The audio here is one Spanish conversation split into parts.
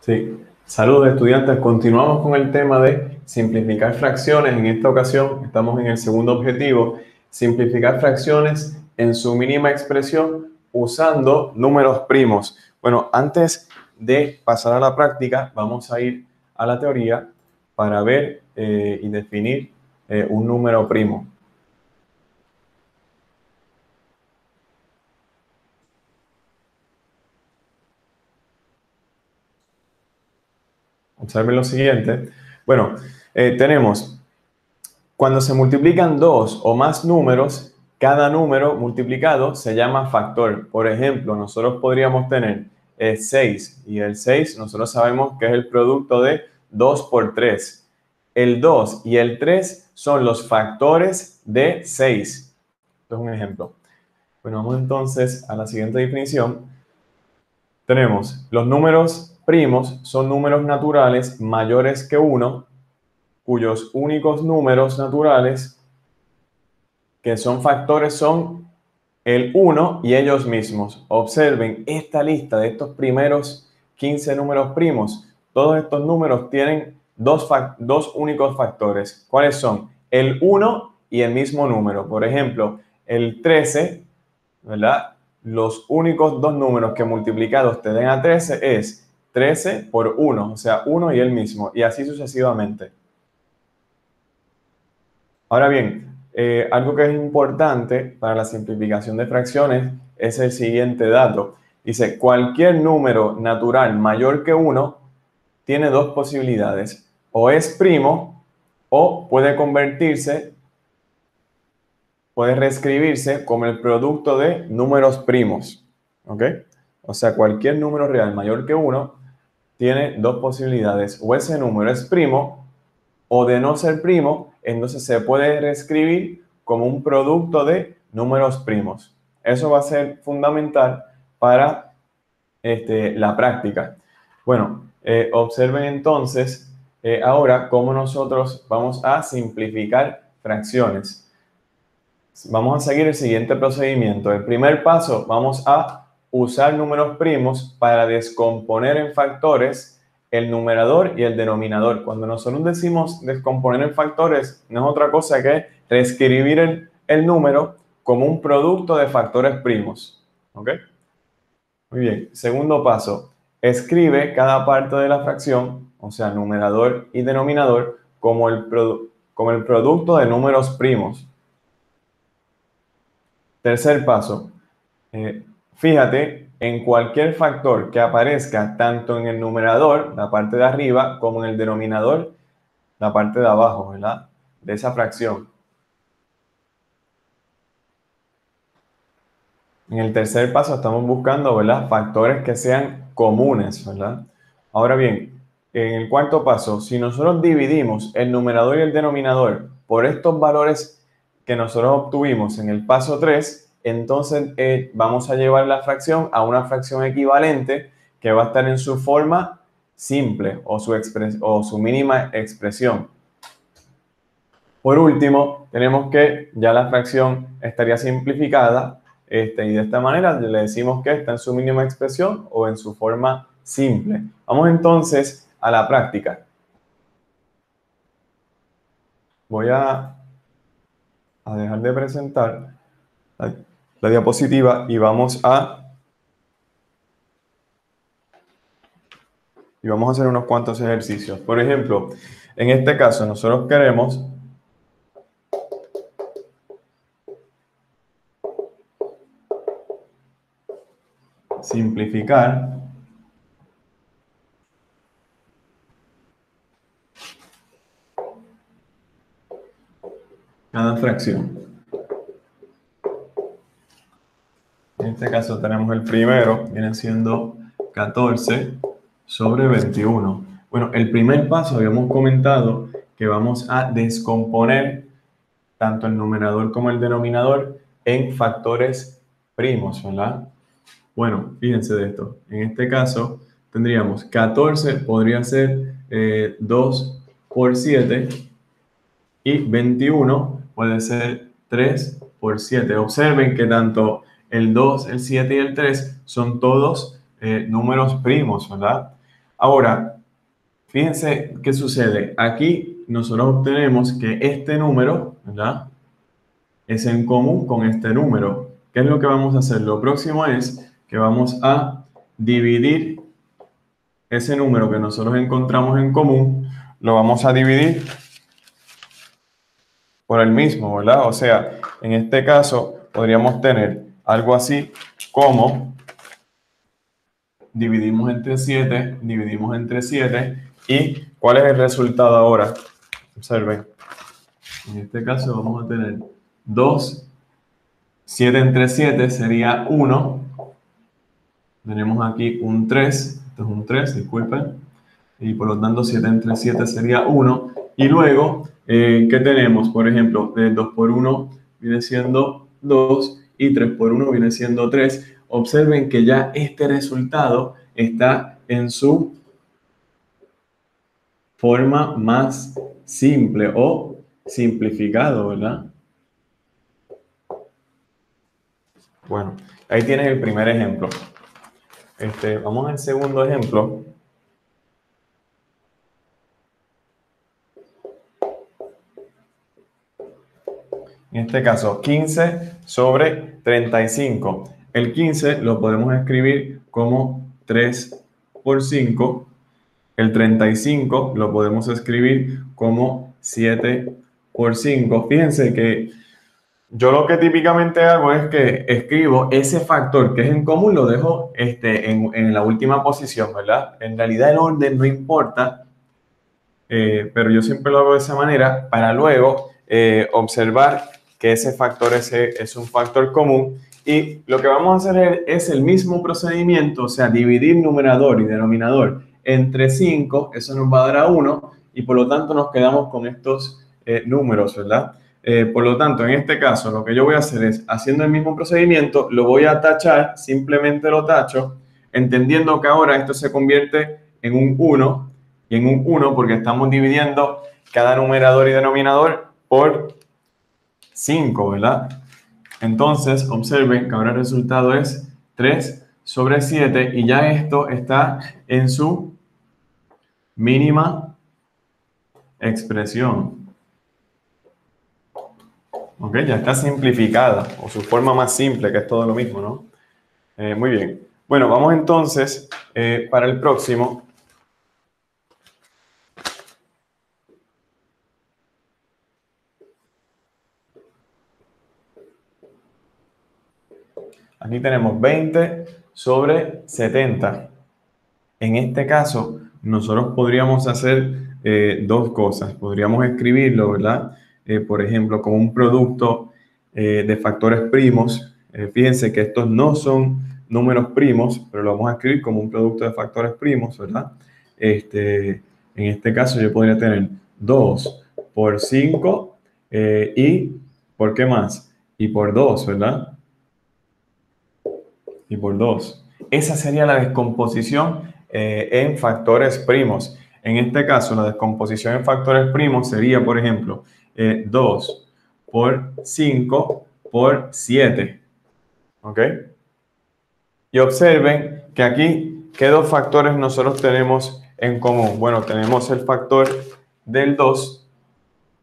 Sí, saludos estudiantes. Continuamos con el tema de simplificar fracciones. En esta ocasión estamos en el segundo objetivo, simplificar fracciones en su mínima expresión usando números primos. Bueno, antes de pasar a la práctica, vamos a ir a la teoría para ver y definir un número primo. Observen lo siguiente. Bueno, tenemos, cuando se multiplican dos o más números, cada número multiplicado se llama factor. Por ejemplo, nosotros podríamos tener 6 y el 6 nosotros sabemos que es el producto de 2 por 3. El 2 y el 3 son los factores de 6. Esto es un ejemplo. Bueno, vamos entonces a la siguiente definición. Tenemos los números primos son números naturales mayores que 1, cuyos únicos números naturales que son factores son el 1 y ellos mismos. Observen esta lista de estos primeros 15 números primos. Todos estos números tienen dos únicos factores. ¿Cuáles son? El 1 y el mismo número. Por ejemplo, el 13, ¿verdad? Los únicos dos números que multiplicados te den a 13 es 13 por 1, o sea, 1 y el mismo, y así sucesivamente. Ahora bien, algo que es importante para la simplificación de fracciones es el siguiente dato. Dice, cualquier número natural mayor que 1 tiene dos posibilidades. O es primo o puede convertirse, puede reescribirse como el producto de números primos. ¿Ok? O sea, cualquier número real mayor que 1 tiene dos posibilidades. O ese número es primo o de no ser primo, entonces se puede reescribir como un producto de números primos. Eso va a ser fundamental para la práctica. Bueno, observen entonces ahora cómo nosotros vamos a simplificar fracciones. Vamos a seguir el siguiente procedimiento. El primer paso, vamos a usar números primos para descomponer en factores el numerador y el denominador. Cuando nosotros decimos descomponer en factores, no es otra cosa que reescribir el número como un producto de factores primos. ¿Ok? Muy bien. Segundo paso, escribe cada parte de la fracción, o sea, numerador y denominador, como el producto de números primos. Tercer paso, fíjate en cualquier factor que aparezca tanto en el numerador, la parte de arriba, como en el denominador, la parte de abajo, ¿verdad? De esa fracción. En el tercer paso estamos buscando, ¿verdad? Factores que sean comunes, ¿verdad? Ahora bien, en el cuarto paso, si nosotros dividimos el numerador y el denominador por estos valores que nosotros obtuvimos en el paso 3, entonces vamos a llevar la fracción a una fracción equivalente que va a estar en su forma simple o su mínima expresión. Por último, tenemos que ya la fracción estaría simplificada y de esta manera le decimos que está en su mínima expresión o en su forma simple. Vamos entonces a la práctica. Voy a dejar de presentar la diapositiva y vamos a hacer unos cuantos ejercicios. Por ejemplo, en este caso nosotros queremos simplificar cada fracción. En este caso tenemos el primero, viene siendo 14 sobre 21. Bueno, el primer paso habíamos comentado que vamos a descomponer tanto el numerador como el denominador en factores primos, ¿verdad? Bueno, fíjense de esto. En este caso tendríamos 14, podría ser 2 por 7 y 21 puede ser 3 por 7. Observen que tanto el 2, el 7 y el 3 son todos números primos, ¿verdad? Ahora, fíjense qué sucede. Aquí nosotros obtenemos que este número, ¿verdad?, es en común con este número. ¿Qué es lo que vamos a hacer? Lo próximo es que vamos a dividir ese número que nosotros encontramos en común, lo vamos a dividir por el mismo, ¿verdad? O sea, en este caso podríamos tener algo así como dividimos entre 7, ¿y cuál es el resultado ahora? Observen, en este caso vamos a tener 2, 7 entre 7 sería 1, tenemos aquí un 3, esto es un 3, disculpen, y por lo tanto 7 entre 7 sería 1, y luego, ¿qué tenemos? Por ejemplo, 2 por 1 viene siendo 2, y 3 por 1 viene siendo 3. Observen que ya este resultado está en su forma más simple o simplificado, ¿verdad? Bueno, ahí tienes el primer ejemplo. Vamos al segundo ejemplo. En este caso, 15 sobre 35. El 15 lo podemos escribir como 3 por 5. El 35 lo podemos escribir como 7 por 5. Fíjense que yo lo que típicamente hago es que escribo ese factor que es en común, lo dejo en la última posición, ¿verdad? En realidad el orden no importa, pero yo siempre lo hago de esa manera para luego observar que ese factor es un factor común, y lo que vamos a hacer es el mismo procedimiento, o sea, dividir numerador y denominador entre 5, eso nos va a dar a 1, y por lo tanto nos quedamos con estos números, ¿verdad? Por lo tanto, en este caso, lo que yo voy a hacer es, haciendo el mismo procedimiento, lo voy a tachar, simplemente lo tacho, entendiendo que ahora esto se convierte en un 1, y en un 1 porque estamos dividiendo cada numerador y denominador por 5, ¿verdad? Entonces, observen que ahora el resultado es 3 sobre 7, y ya esto está en su mínima expresión. ¿Ok? Ya está simplificada, o su forma más simple, que es todo lo mismo, ¿no? Muy bien. Bueno, vamos entonces para el próximo. Aquí tenemos 20 sobre 70. En este caso, nosotros podríamos hacer dos cosas. Podríamos escribirlo, ¿verdad? Por ejemplo, como un producto de factores primos. Fíjense que estos no son números primos, pero lo vamos a escribir como un producto de factores primos, ¿verdad? En este caso yo podría tener 2 por 5 y ¿por qué más? Y por 2, ¿verdad? Y por 2. Esa sería la descomposición en factores primos. En este caso, la descomposición en factores primos sería, por ejemplo, 2 por 5 por 7. ¿Ok? Y observen que aquí, ¿qué dos factores nosotros tenemos en común? Bueno, tenemos el factor del 2,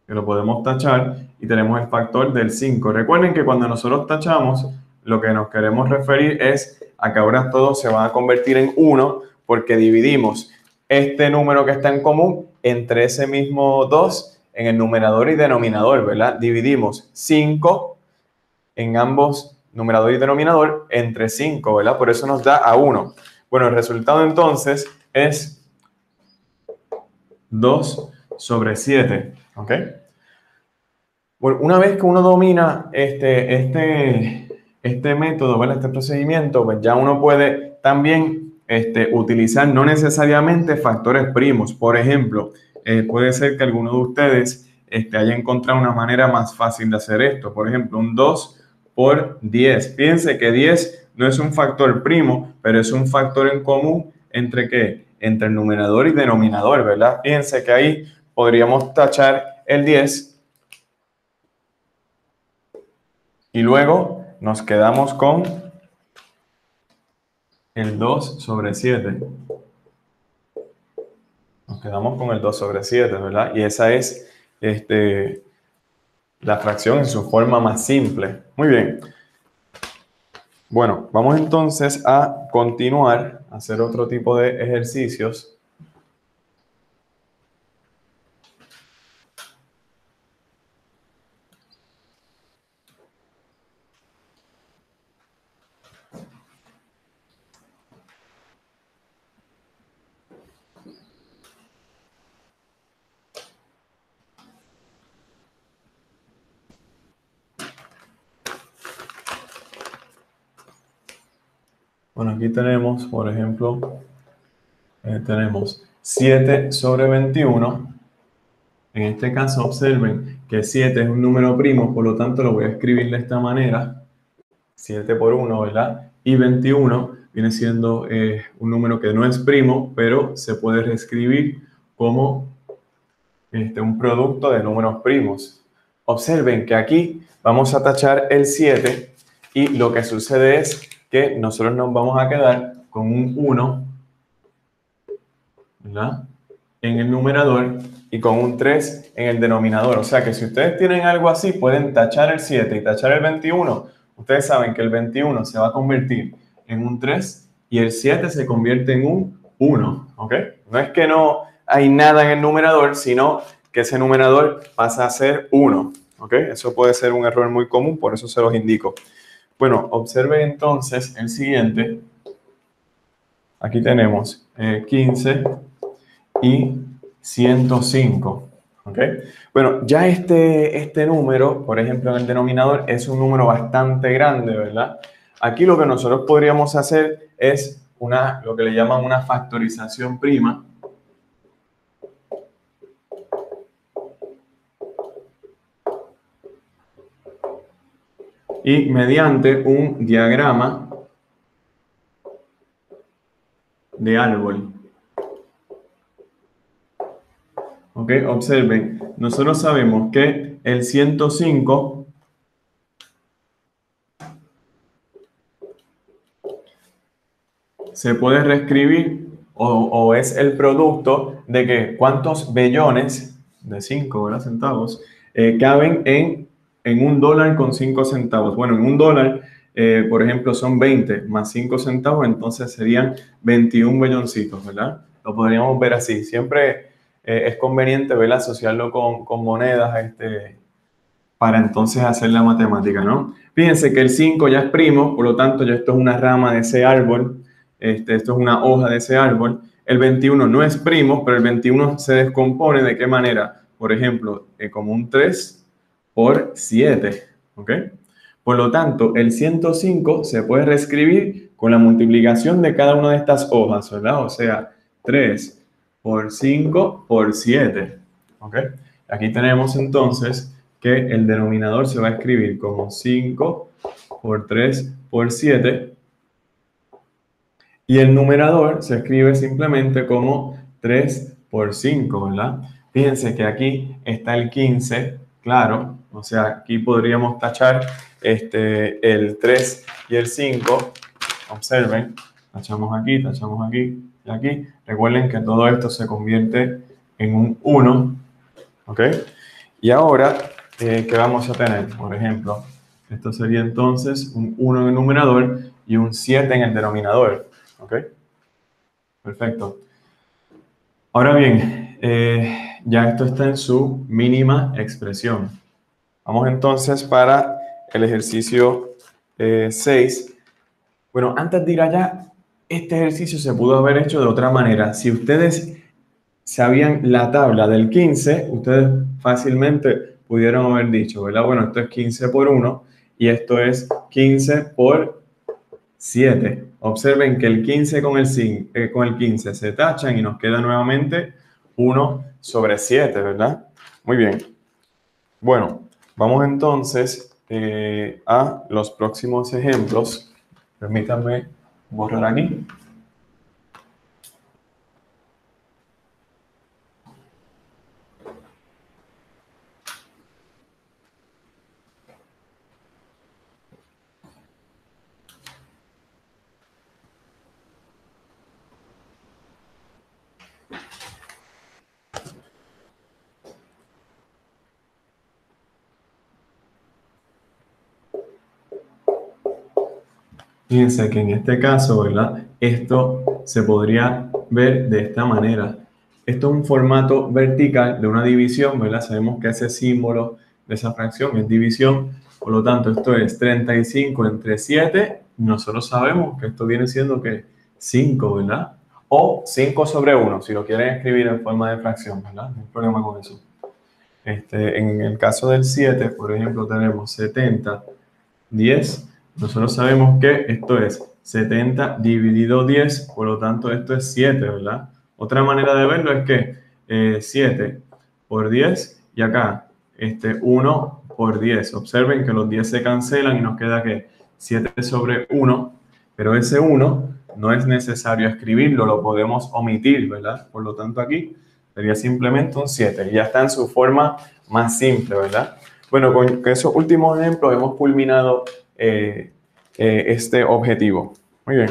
que lo podemos tachar, y tenemos el factor del 5. Recuerden que cuando nosotros tachamos, lo que nos queremos referir es a que ahora todo se va a convertir en 1 porque dividimos este número que está en común entre ese mismo 2 en el numerador y denominador, ¿verdad? Dividimos 5 en ambos numerador y denominador entre 5, ¿verdad? Por eso nos da a 1. Bueno, el resultado entonces es 2 sobre 7, ¿ok? Bueno, una vez que uno domina este método, ¿verdad? Este procedimiento, pues ya uno puede también utilizar no necesariamente factores primos. Por ejemplo, puede ser que alguno de ustedes haya encontrado una manera más fácil de hacer esto. Por ejemplo, un 2 por 10. Fíjense que 10 no es un factor primo, pero es un factor en común entre ¿qué? Entre el numerador y denominador, ¿verdad? Fíjense que ahí podríamos tachar el 10. Y luego nos quedamos con el 2 sobre 7. quedamos con el 2 sobre 7, ¿verdad? Y esa es la fracción en su forma más simple. Muy bien. Bueno, vamos entonces a continuar, a hacer otro tipo de ejercicios. Bueno, aquí tenemos, por ejemplo, tenemos 7 sobre 21. En este caso, observen que 7 es un número primo, por lo tanto lo voy a escribir de esta manera. 7 por 1, ¿verdad? Y 21 viene siendo un número que no es primo, pero se puede reescribir como un producto de números primos. Observen que aquí vamos a tachar el 7 y lo que sucede es que nosotros nos vamos a quedar con un 1, ¿verdad?, en el numerador y con un 3 en el denominador. O sea que si ustedes tienen algo así, pueden tachar el 7 y tachar el 21. Ustedes saben que el 21 se va a convertir en un 3 y el 7 se convierte en un 1. ¿Ok? No es que no hay nada en el numerador, sino que ese numerador pasa a ser 1. ¿Ok? Eso puede ser un error muy común, por eso se los indico. Bueno, observen entonces el siguiente. Aquí tenemos 15 y 105. ¿Ok? Bueno, ya este número, por ejemplo, en el denominador, es un número bastante grande, ¿verdad? Aquí lo que nosotros podríamos hacer es lo que le llaman una factorización prima. Y mediante un diagrama de árbol. ¿Ok? Observen, nosotros sabemos que el 105 se puede reescribir o es el producto de que cuántos bellones de 5, ¿verdad?, centavos caben en $1 con 5 centavos. Bueno, en $1, por ejemplo, son 20 más 5 centavos, entonces serían 21 belloncitos, ¿verdad? Lo podríamos ver así. Siempre es conveniente, ¿verdad?, asociarlo con monedas para entonces hacer la matemática, ¿no? Fíjense que el 5 ya es primo, por lo tanto ya esto es una rama de ese árbol, esto es una hoja de ese árbol. El 21 no es primo, pero el 21 se descompone ¿de qué manera? Por ejemplo, como un 3 por 7, ¿ok? Por lo tanto, el 105 se puede reescribir con la multiplicación de cada una de estas hojas, ¿verdad? O sea, 3 por 5 por 7, ¿ok? Aquí tenemos entonces que el denominador se va a escribir como 5 por 3 por 7 y el numerador se escribe simplemente como 3 por 5, ¿verdad? Fíjense que aquí está el 15, claro, o sea, aquí podríamos tachar el 3 y el 5. Observen, tachamos aquí y aquí. Recuerden que todo esto se convierte en un 1, ¿ok? Y ahora, ¿qué vamos a tener? Por ejemplo, esto sería entonces un 1 en el numerador y un 7 en el denominador. ¿Ok? Perfecto. Ahora bien, ya esto está en su mínima expresión. Vamos entonces para el ejercicio 6. Bueno, antes de ir allá, este ejercicio se pudo haber hecho de otra manera. Si ustedes sabían la tabla del 15, ustedes fácilmente pudieron haber dicho, ¿verdad? Bueno, esto es 15 por 1 y esto es 15 por 7. Observen que el 15 con el 15 se tachan y nos queda nuevamente 1 sobre 7, ¿verdad? Muy bien. Bueno, vamos entonces a los próximos ejemplos. Permítanme borrar aquí. Fíjense que en este caso, ¿verdad? Esto se podría ver de esta manera. Esto es un formato vertical de una división, ¿verdad? Sabemos que ese símbolo de esa fracción es división, por lo tanto esto es 35 entre 7. Nosotros sabemos que esto viene siendo que 5, ¿verdad? O 5 sobre 1, si lo quieren escribir en forma de fracción, ¿verdad? No hay problema con eso. En el caso del 7, por ejemplo, tenemos 70, 10. Nosotros sabemos que esto es 70 dividido 10, por lo tanto esto es 7, ¿verdad? Otra manera de verlo es que 7 por 10 y acá 1 por 10. Observen que los 10 se cancelan y nos queda que 7 sobre 1, pero ese 1 no es necesario escribirlo, lo podemos omitir, ¿verdad? Por lo tanto aquí sería simplemente un 7 y ya está en su forma más simple, ¿verdad? Bueno, con esos últimos ejemplos hemos culminado este objetivo. Muy bien.